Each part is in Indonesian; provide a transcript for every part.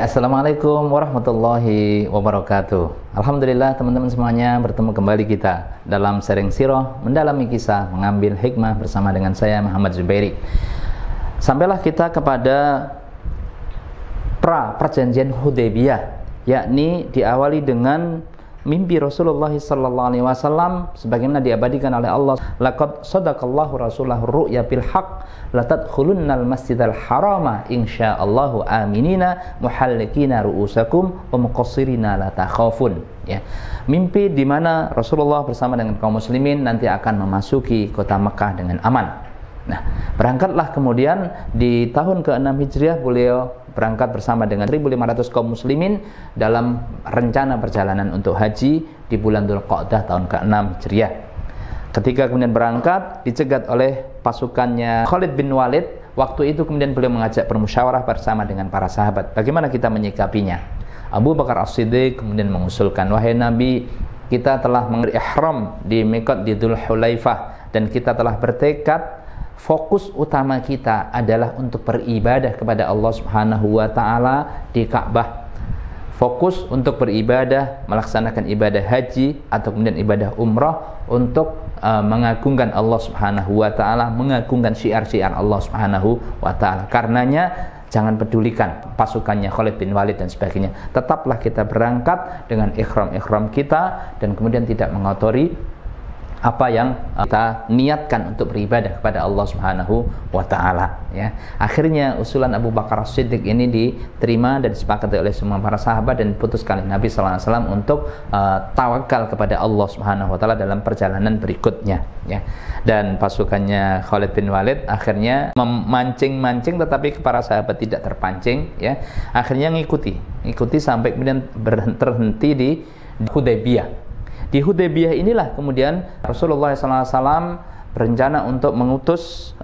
Assalamualaikum warahmatullahi wabarakatuh. Alhamdulillah teman-teman semuanya, bertemu kembali kita dalam sharing sirah, mendalami kisah, mengambil hikmah bersama dengan saya Muhammad Zubairi. Sampailah kita kepada perjanjian Hudaybiyah, yakni diawali dengan mimpi Rasulullah SAW sebagaimana diabadikan oleh Allah. Laqad sadaqallahu rasulahu ru'ya bil haqq la tadkhulunnal masjidal harama insyaallahu aminina muhallikina ru'usakum wa muqassirina la takhafun. Ya. Mimpi di mana Rasulullah bersama dengan kaum muslimin nanti akan memasuki kota Mekah dengan aman. Nah, berangkatlah kemudian di tahun ke-6 Hijriah beliau berangkat bersama dengan 1.500 kaum muslimin dalam rencana perjalanan untuk haji di bulan Dzulqa'dah tahun ke-6 Hijriah. Ketika kemudian berangkat, dicegat oleh pasukannya Khalid bin Walid. Waktu itu kemudian beliau mengajak bermusyawarah bersama dengan para sahabat. Bagaimana kita menyikapinya? Abu Bakar As-Siddiq kemudian mengusulkan, wahai Nabi, kita telah ihram di miqat di Dzul Hulaifah dan kita telah bertekad fokus utama kita adalah untuk beribadah kepada Allah Subhanahu wa taala di Ka'bah. Fokus untuk beribadah, melaksanakan ibadah haji atau kemudian ibadah umrah untuk mengagungkan Allah Subhanahu wa taala, mengagungkan syiar-syiar Allah Subhanahu wa taala. Karenanya jangan pedulikan pasukannya Khalid bin Walid dan sebagainya. Tetaplah kita berangkat dengan ikhram kita dan kemudian tidak mengotori apa yang kita niatkan untuk beribadah kepada Allah Subhanahu wa taala, ya. Akhirnya usulan Abu Bakar As-Siddiq ini diterima dan disepakati oleh semua para sahabat dan diputuskan Nabi sallallahu alaihi wasallam untuk tawakal kepada Allah Subhanahu wa taala dalam perjalanan berikutnya, ya. Dan pasukannya Khalid bin Walid akhirnya memancing-mancing tetapi para sahabat tidak terpancing, ya. Akhirnya ngikuti sampai kemudian terhenti di Hudaybiyah. Di Hudaybiyah inilah kemudian Rasulullah SAW berencana untuk mengutus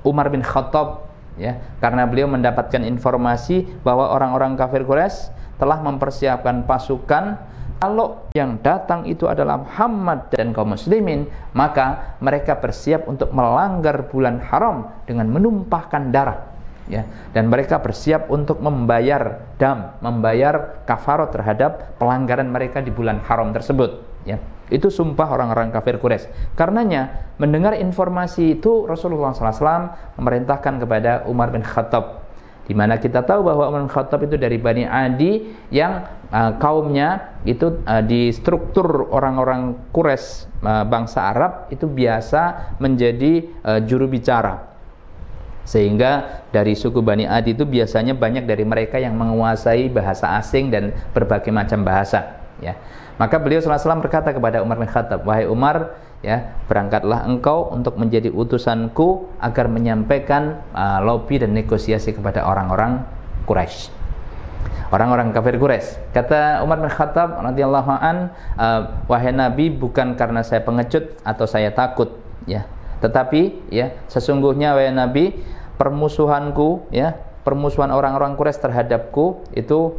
Umar bin Khattab, ya, karena beliau mendapatkan informasi bahwa orang-orang kafir Quraisy telah mempersiapkan pasukan. Kalau yang datang itu adalah Muhammad dan kaum muslimin, maka mereka bersiap untuk melanggar bulan haram dengan menumpahkan darah, ya, dan mereka bersiap untuk membayar membayar kafarat terhadap pelanggaran mereka di bulan haram tersebut, ya. Itu sumpah orang-orang kafir Quraisy. Karenanya mendengar informasi itu Rasulullah SAW memerintahkan kepada Umar bin Khattab, di mana kita tahu bahwa Umar bin Khattab itu dari Bani Adi yang kaumnya itu di struktur orang-orang Quraisy bangsa Arab itu biasa menjadi juru bicara. Sehingga dari suku Bani Adi itu biasanya banyak dari mereka yang menguasai bahasa asing dan berbagai macam bahasa, ya. Maka beliau SAW berkata kepada Umar bin Khattab, wahai Umar, ya, berangkatlah engkau untuk menjadi utusanku agar menyampaikan lobby dan negosiasi kepada orang-orang Quraisy, orang-orang kafir Quraisy. Kata Umar bin Khattab radhiyallahu an, wahai Nabi, bukan karena saya pengecut atau saya takut, ya, tetapi, ya, sesungguhnya wahai Nabi, permusuhanku, ya, permusuhan orang-orang Quraisy terhadapku itu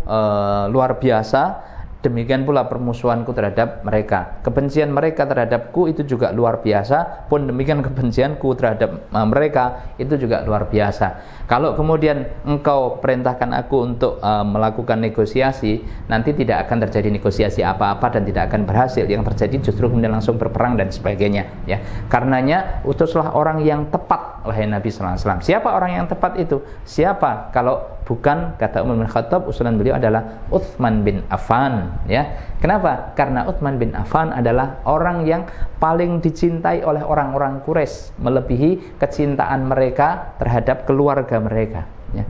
luar biasa. Demikian pula permusuhanku terhadap mereka. Kebencian mereka terhadapku itu juga luar biasa. Pun demikian kebencianku terhadap mereka itu juga luar biasa. Kalau kemudian engkau perintahkan aku untuk melakukan negosiasi, nanti tidak akan terjadi negosiasi apa-apa dan tidak akan berhasil. Yang terjadi justru kemudian langsung berperang dan sebagainya, ya. Karenanya utuslah orang yang tepat, wahai Nabi sallallahu alaihi wasallam. Siapa orang yang tepat itu? Siapa kalau bukan, kata Umar bin Khattab, usulan beliau adalah Utsman bin Affan, ya. Kenapa? Karena Utsman bin Affan adalah orang yang paling dicintai oleh orang-orang Quraisy, melebihi kecintaan mereka terhadap keluarga mereka, ya.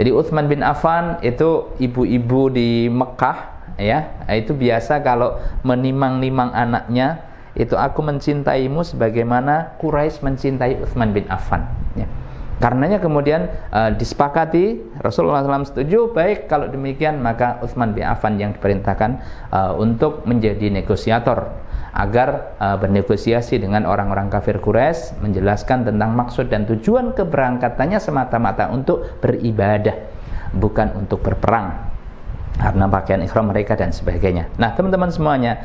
Jadi Utsman bin Affan itu ibu-ibu di Mekah, ya, itu biasa kalau menimang-nimang anaknya, itu aku mencintaimu sebagaimana Quraisy mencintai Utsman bin Affan, ya. Karenanya kemudian disepakati, Rasulullah SAW setuju, baik kalau demikian maka Utsman bin Affan yang diperintahkan untuk menjadi negosiator agar bernegosiasi dengan orang-orang kafir Quraisy, menjelaskan tentang maksud dan tujuan keberangkatannya semata-mata untuk beribadah, bukan untuk berperang, karena pakaian ihram mereka dan sebagainya. Nah, teman-teman semuanya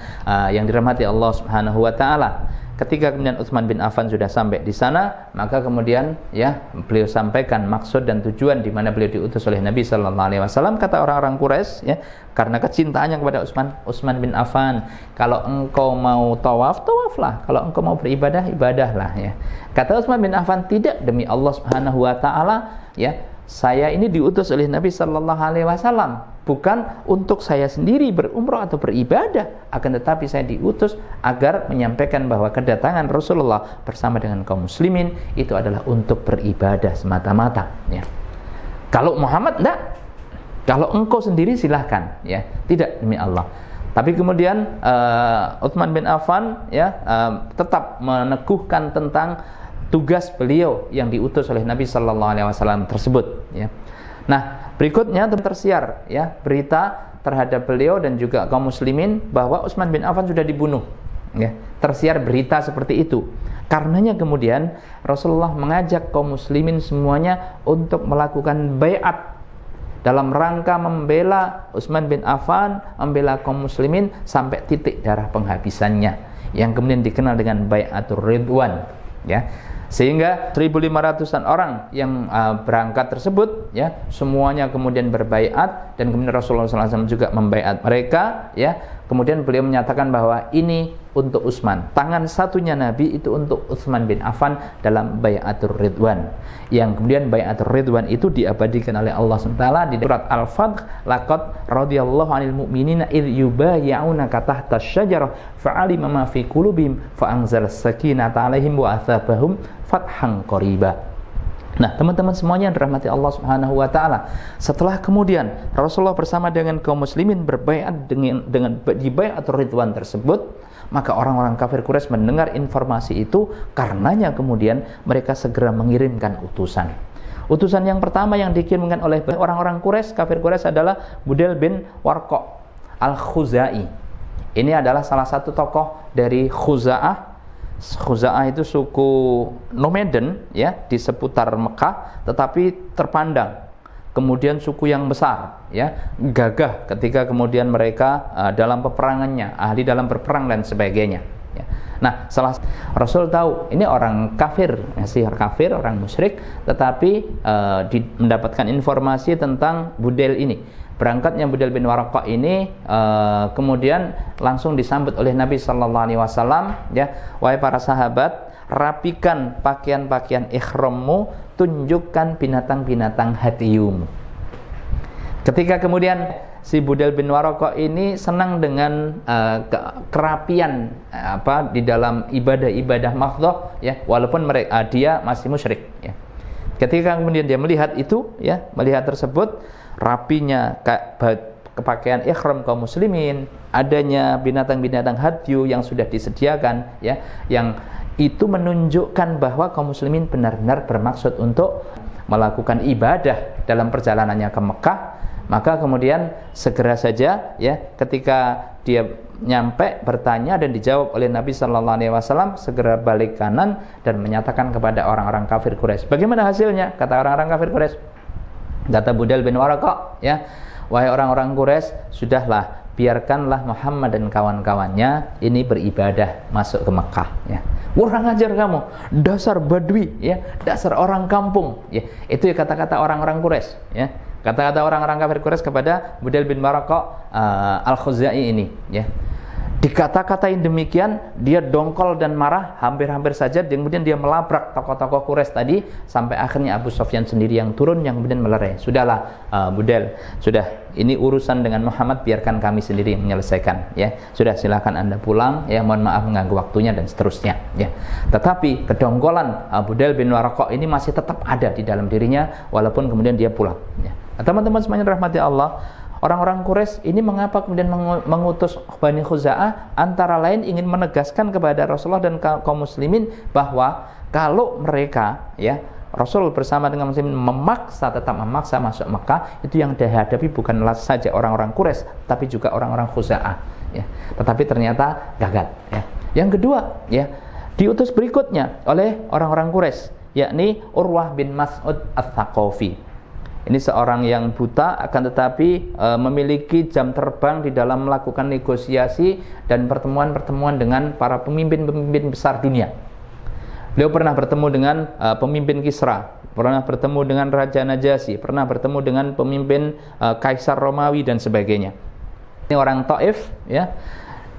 yang dirahmati Allah Subhanahu wa taala, ketika kemudian Utsman bin Affan sudah sampai di sana, maka kemudian ya beliau sampaikan maksud dan tujuan di mana beliau diutus oleh Nabi sallallahu alaihi wasallam. Kata orang-orang Quraisy ya, karena kecintaannya kepada Utsman bin Affan, kalau engkau mau tawaf, tawaflah, kalau engkau mau beribadah, ibadahlah ya. Kata Utsman bin Affan, tidak, demi Allah Subhanahu wa taala ya, saya ini diutus oleh Nabi sallallahu alaihi wasallam bukan untuk saya sendiri berumrah atau beribadah, akan tetapi saya diutus agar menyampaikan bahwa kedatangan Rasulullah bersama dengan kaum muslimin itu adalah untuk beribadah semata-mata ya. Kalau Muhammad enggak, kalau engkau sendiri silahkan ya, tidak, demi Allah. Tapi kemudian Utsman bin Affan ya tetap meneguhkan tentang tugas beliau yang diutus oleh Nabi sallallahu alaihi wasallam tersebut ya. Nah, berikutnya tersiar ya berita terhadap beliau dan juga kaum muslimin bahwa Utsman bin Affan sudah dibunuh ya. Tersiar berita seperti itu. Karenanya kemudian Rasulullah mengajak kaum muslimin semuanya untuk melakukan baiat dalam rangka membela Utsman bin Affan, membela kaum muslimin sampai titik darah penghabisannya, yang kemudian dikenal dengan Bai'atur Ridwan ya. Sehingga 1.500-an orang yang berangkat tersebut ya, semuanya kemudian berbaiat, dan kemudian Rasulullah SAW juga membaiat mereka ya. Kemudian beliau menyatakan bahwa ini untuk Utsman, tangan satunya Nabi itu untuk Utsman bin Affan dalam Bai'atur Ridwan, yang kemudian Bai'atur Ridwan itu diabadikan oleh Allah SWT di surat Al-Fath, laqad radhiyallahu 'anil mu'minina idh yubayyi'unaka tahta asy-syajarah fa'alima ma fi qulubihim fa'anzalas sakinata 'alaihim wa atsabahum fathan qariba. Nah, teman-teman semuanya yang dirahmati Allah Subhanahu wa taala, setelah kemudian Rasulullah bersama dengan kaum muslimin berbaiat dengan di Bai'atur Ridwan tersebut, maka orang-orang kafir Quraisy mendengar informasi itu, karenanya kemudian mereka segera mengirimkan utusan. Utusan yang pertama yang dikirimkan oleh orang-orang Quraisy, kafir Quraisy, adalah Budayl bin Warqa Al-Khuzai. Ini adalah salah satu tokoh dari Khuza'ah. Khuza'ah itu suku nomaden ya di seputar Mekah, tetapi terpandang, kemudian suku yang besar ya, gagah ketika kemudian mereka dalam peperangannya, ahli dalam berperang dan sebagainya ya. Nah, salah Rasul tahu ini orang kafir, masih kafir, orang musyrik, tetapi mendapatkan informasi tentang Budayl ini. Berangkatnya Budayl bin Warqa ini kemudian langsung disambut oleh Nabi sallallahu alaihi wasallam ya, wahai para sahabat, rapikan pakaian-pakaian ihrammu, tunjukkan binatang-binatang hadiyumu. Ketika kemudian si Budayl bin Warqa ini senang dengan kerapian di dalam ibadah-ibadah mafdhah ya, walaupun dia masih musyrik ya. Ketika kemudian dia melihat itu ya, melihat tersebut rapinya pakaian ihram kaum muslimin, adanya binatang-binatang hadyu yang sudah disediakan ya, yang itu menunjukkan bahwa kaum muslimin benar-benar bermaksud untuk melakukan ibadah dalam perjalanannya ke Mekah. Maka kemudian segera saja ya, ketika dia nyampe bertanya dan dijawab oleh Nabi sallallahu alaihi wasallam, segera balik kanan dan menyatakan kepada orang-orang kafir Quraisy. Bagaimana hasilnya? Kata orang-orang kafir Quraisy, kata Budayl bin Warqa ya, wahai orang-orang Quraisy, sudahlah, biarkanlah Muhammad dan kawan-kawannya ini beribadah masuk ke Mekah ya. Kurang ajar kamu, dasar badui ya, dasar orang kampung ya. Itu kata-kata orang-orang Quraisy ya. Kata-kata orang-orang kafir Quraisy kepada Budayl bin Warqa Al-Khuzai ini ya. Dikata-katain demikian, dia dongkol dan marah, hampir-hampir saja kemudian dia melabrak tokoh-tokoh Quraisy tadi, sampai akhirnya Abu Sufyan sendiri yang turun, yang kemudian melerai. Sudahlah Budayl, sudah, ini urusan dengan Muhammad, biarkan kami sendiri menyelesaikan ya. Sudah, silakan Anda pulang ya, mohon maaf mengganggu waktunya dan seterusnya ya. Tetapi kedongkolan Budayl bin Warqa ini masih tetap ada di dalam dirinya, walaupun kemudian dia pulang ya. Nah, teman-teman semuanya rahmati Allah, orang-orang Quraisy ini mengapa kemudian mengutus Bani Khuza'ah? Antara lain ingin menegaskan kepada Rasulullah dan kaum muslimin bahwa kalau mereka ya, Rasul bersama dengan muslimin tetap memaksa masuk Mekah, itu yang dihadapi bukanlah saja orang-orang Quraisy, tapi juga orang-orang Khuza'ah ya. Tetapi ternyata gagal ya. Yang kedua ya, diutus berikutnya oleh orang-orang Quraisy, yakni Urwah bin Mas'ud Ats-Tsaqafi. Ini seorang yang buta akan tetapi memiliki jam terbang di dalam melakukan negosiasi dan pertemuan-pertemuan dengan para pemimpin-pemimpin besar dunia. Beliau pernah bertemu dengan pemimpin Kisra, pernah bertemu dengan Raja Najasyi, pernah bertemu dengan pemimpin Kaisar Romawi dan sebagainya. Ini orang Taif, ya,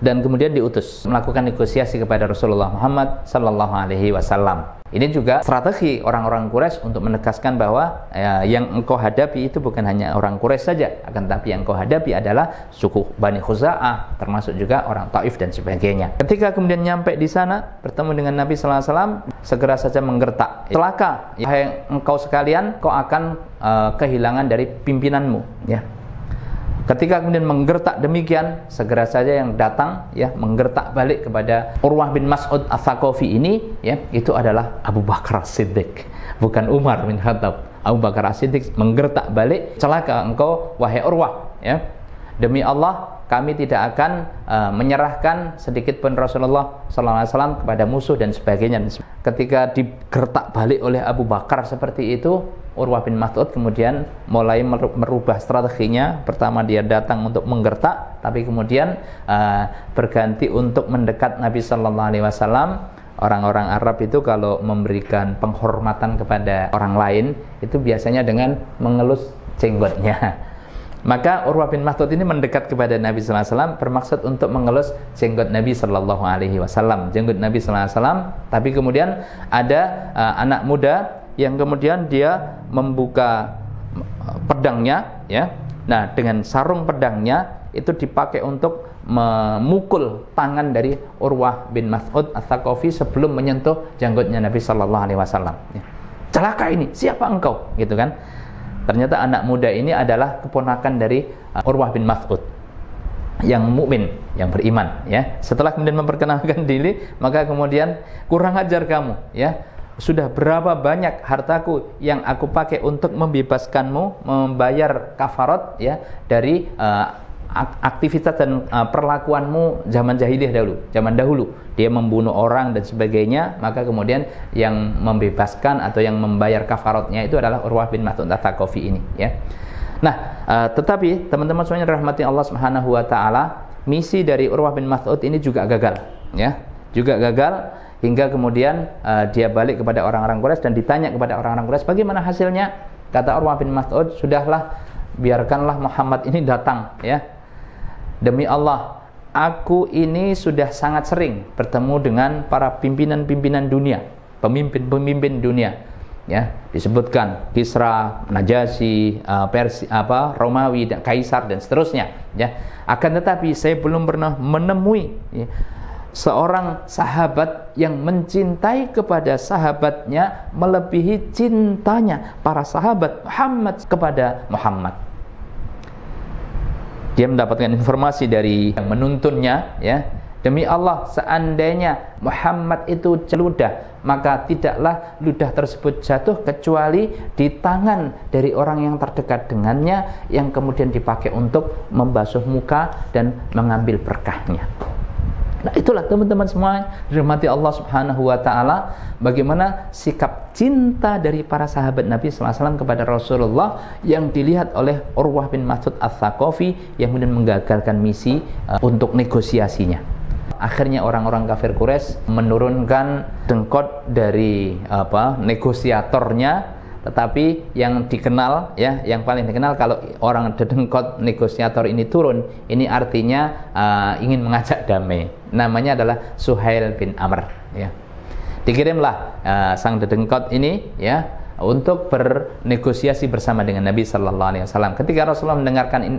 dan kemudian diutus melakukan negosiasi kepada Rasulullah Muhammad sallallahu alaihi wasallam. Ini juga strategi orang-orang Quraisy untuk menegaskan bahwa yang engkau hadapi itu bukan hanya orang Quraisy saja, akan tapi yang engkau hadapi adalah suku Bani Khuza'ah, termasuk juga orang Taif dan sebagainya. Ketika kemudian nyampe di sana, bertemu dengan Nabi sallallahu alaihi wasallam, segera saja menggertak. Celaka, ya engkau sekalian, kau akan kehilangan dari pimpinanmu, ya. Ketika kemudian menggertak demikian, segera saja yang datang, ya, menggertak balik kepada Urwah bin Mas'ud Ats-Tsaqafi ini, ya, itu adalah Abu Bakar As-Siddiq, bukan Umar bin Khattab. Abu Bakar As-Siddiq menggertak balik, celaka engkau wahai Urwah, ya. Demi Allah, kami tidak akan menyerahkan sedikit pun Rasulullah SAW kepada musuh dan sebagainya. Ketika digertak balik oleh Abu Bakar seperti itu, Urwah bin Mas'ud kemudian mulai merubah strateginya. Pertama dia datang untuk menggertak, tapi kemudian berganti untuk mendekat Nabi Sallallahu Alaihi Wasallam. Orang-orang Arab itu kalau memberikan penghormatan kepada orang lain itu biasanya dengan mengelus jenggotnya. Maka Urwah bin Mas'ud ini mendekat kepada Nabi Sallallahu Alaihi Wasallam bermaksud untuk mengelus jenggot Nabi Sallallahu Alaihi Wasallam, jenggot Nabi Sallallahu Alaihi Wasallam. Tapi kemudian ada anak muda yang kemudian dia membuka pedangnya, ya. Nah, dengan sarung pedangnya itu dipakai untuk memukul tangan dari Urwah bin Mas'ud Ats-Tsaqafi sebelum menyentuh janggutnya Nabi Sallallahu Alaihi Wasallam. Celaka ini, siapa engkau? Gitu kan? Ternyata anak muda ini adalah keponakan dari Urwah bin Mas'ud yang mukmin, yang beriman, ya. Setelah kemudian memperkenalkan diri, maka kemudian kurang ajar kamu, ya. Sudah berapa banyak hartaku yang aku pakai untuk membebaskanmu, membayar kafarat, ya, dari aktivitas dan perlakuanmu zaman jahiliyah dahulu, zaman dahulu. Dia membunuh orang dan sebagainya, maka kemudian yang membebaskan atau yang membayar kafaratnya itu adalah Urwah bin Mas'ud Ats-Tsaqafi ini, ya. Nah, tetapi teman-teman semuanya rahmati Allah Subhanahu wa taala, misi dari Urwah bin Mas'ud ini juga gagal, ya. Juga gagal hingga kemudian dia balik kepada orang-orang Quraisy dan ditanya kepada orang-orang Quraisy, bagaimana hasilnya? Kata Urwah bin Mas'ud, sudahlah, biarkanlah Muhammad ini datang, ya. Demi Allah, aku ini sudah sangat sering bertemu dengan para pimpinan-pimpinan dunia, pemimpin-pemimpin dunia, ya. Disebutkan Kisra, Najasyi, Romawi dan Kaisar dan seterusnya, ya. Akan tetapi saya belum pernah menemui, ya, seorang sahabat yang mencintai kepada sahabatnya melebihi cintanya para sahabat Muhammad kepada Muhammad. Dia mendapatkan informasi dari yang menuntunnya, ya. Demi Allah, seandainya Muhammad itu ludah, maka tidaklah ludah tersebut jatuh kecuali di tangan dari orang yang terdekat dengannya, yang kemudian dipakai untuk membasuh muka dan mengambil berkahnya. Nah, itulah teman-teman semua dirahmati Allah Subhanahu wa taala, bagaimana sikap cinta dari para sahabat Nabi sallallahu alaihi wasallam kepada Rasulullah yang dilihat oleh Urwah bin Mas'ud Ats-Tsaqafi yang kemudian menggagalkan misi untuk negosiasinya. Akhirnya orang-orang kafir Quraisy menurunkan dengkot dari negosiatornya. Tetapi yang dikenal, ya, yang paling dikenal kalau orang dedengkot negosiator ini turun, ini artinya ingin mengajak damai. Namanya adalah Suhail bin Amr, ya. Dikirimlah sang dedengkot ini, ya, untuk bernegosiasi bersama dengan Nabi Sallallahu Alaihi Wasallam. Ketika Rasulullah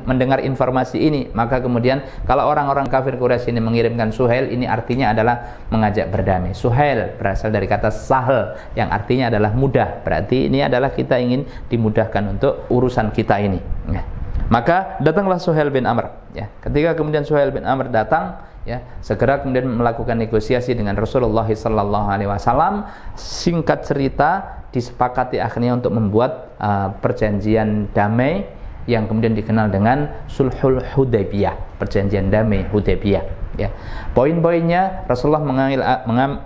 mendengar informasi ini, maka kemudian kalau orang-orang kafir Quraisy ini mengirimkan Suhail, ini artinya adalah mengajak berdamai. Suhail berasal dari kata sahal yang artinya adalah mudah. Berarti ini adalah kita ingin dimudahkan untuk urusan kita ini, ya. Maka datanglah Suhail bin Amr, ya. Ketika kemudian Suhail bin Amr datang, ya, segera kemudian melakukan negosiasi dengan Rasulullah Sallallahu Alaihi Wasallam. Singkat cerita, disepakati akhirnya untuk membuat perjanjian damai yang kemudian dikenal dengan Sulhul Hudaybiyah, perjanjian damai Hudaybiyah, ya. Poin-poinnya, Rasulullah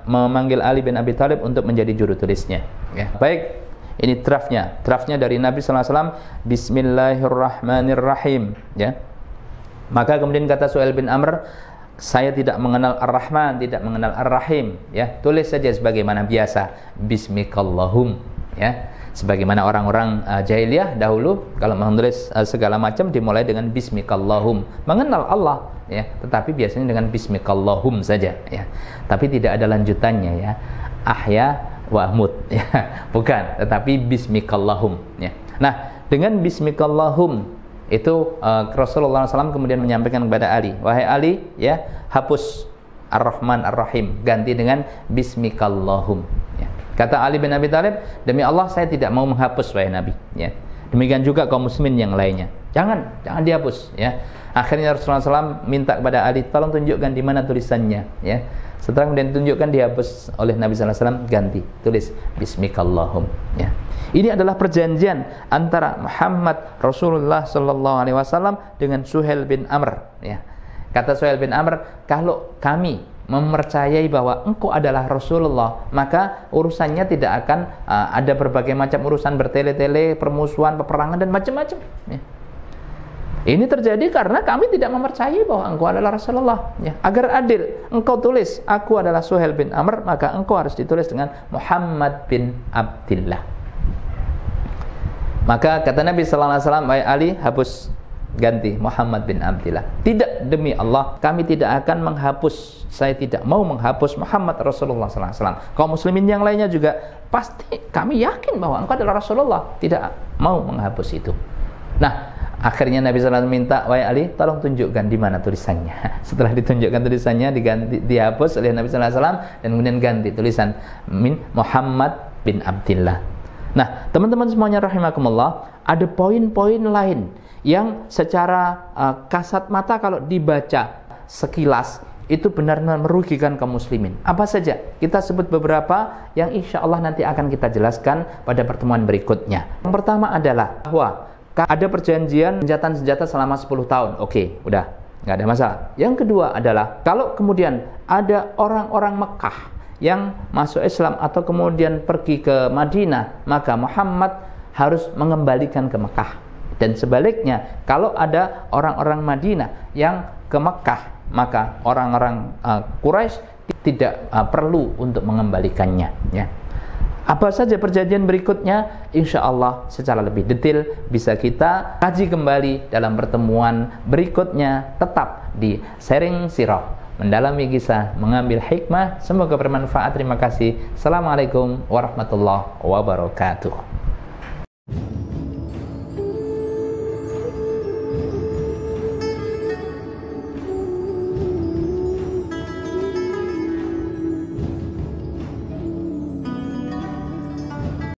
memanggil Ali bin Abi Thalib untuk menjadi juru tulisnya, ya. Baik, Ini draftnya dari Nabi sallallahu alaihi wasallam, Bismillahirrahmanirrahim, ya. Maka kemudian kata Suhail bin Amr, saya tidak mengenal Ar-Rahman, tidak mengenal Ar-Rahim, ya. Tulis saja sebagaimana biasa, Bismikallahum, ya. Sebagaimana orang-orang jahiliyah dahulu kalau menulis segala macam dimulai dengan Bismikallahum, mengenal Allah, ya, tetapi biasanya dengan Bismikallahum saja, ya. Tapi tidak ada lanjutannya, ya. Ahya wa amut, ya. Bukan, tetapi Bismikallahum, ya. Nah, dengan Bismikallahum itu Rasulullah SAW kemudian menyampaikan kepada Ali, wahai Ali, ya, hapus Ar-Rahman Ar-Rahim, ganti dengan Bismikallahum, ya. Kata Ali bin Abi Thalib, demi Allah saya tidak mau menghapus, wahai Nabi, ya. Demikian juga kaum muslimin yang lainnya, jangan dihapus, ya. Akhirnya Rasulullah SAW minta kepada Ali, tolong tunjukkan di mana tulisannya, ya. Setelah kemudian ditunjukkan, dihapus oleh Nabi SAW, ganti, tulis Bismikallahum, ya. Ini adalah perjanjian antara Muhammad Rasulullah SAW dengan Suhail bin Amr, ya. Kata Suhail bin Amr, kalau kami mempercayai bahwa engkau adalah Rasulullah, maka urusannya tidak akan ada berbagai macam urusan bertele-tele, permusuhan, peperangan dan macam-macam, ya. Ini terjadi karena kami tidak mempercayai bahwa engkau adalah Rasulullah, ya. Agar adil, engkau tulis aku adalah Suhail bin Amr, maka engkau harus ditulis dengan Muhammad bin Abdillah. Maka kata Nabi sallallahu alaihi wasallam, wahai Ali, hapus, ganti Muhammad bin Abdillah. Tidak, demi Allah kami tidak akan menghapus, saya tidak mau menghapus Muhammad Rasulullah sallallahu alaihi wasallam. Kaum muslimin yang lainnya juga pasti kami yakin bahwa engkau adalah Rasulullah, tidak mau menghapus itu. Nah, akhirnya Nabi sallallahu alaihi wasallam minta, wahai Ali, tolong tunjukkan di mana tulisannya. Setelah ditunjukkan tulisannya, dihapus oleh Nabi sallallahu alaihi wasallam dan kemudian ganti tulisan min Muhammad bin Abdillah. Nah, teman-teman semuanya rahimakumullah, ada poin-poin lain yang secara kasat mata kalau dibaca sekilas itu benar-benar merugikan kaum muslimin. Apa saja? Kita sebut beberapa yang insya Allah nanti akan kita jelaskan pada pertemuan berikutnya. Yang pertama adalah bahwa ada perjanjian senjata selama 10 tahun. Oke, udah, nggak ada masalah. Yang kedua adalah kalau kemudian ada orang-orang Mekah yang masuk Islam atau kemudian pergi ke Madinah, maka Muhammad harus mengembalikan ke Mekah. Dan sebaliknya, kalau ada orang-orang Madinah yang ke Mekah, maka orang-orang Quraisy tidak perlu untuk mengembalikannya, ya. Apa saja perjanjian berikutnya, insya Allah secara lebih detail bisa kita kaji kembali dalam pertemuan berikutnya. Tetap di Sharing Sirah, mendalami kisah, mengambil hikmah. Semoga bermanfaat. Terima kasih. Assalamualaikum warahmatullahi wabarakatuh.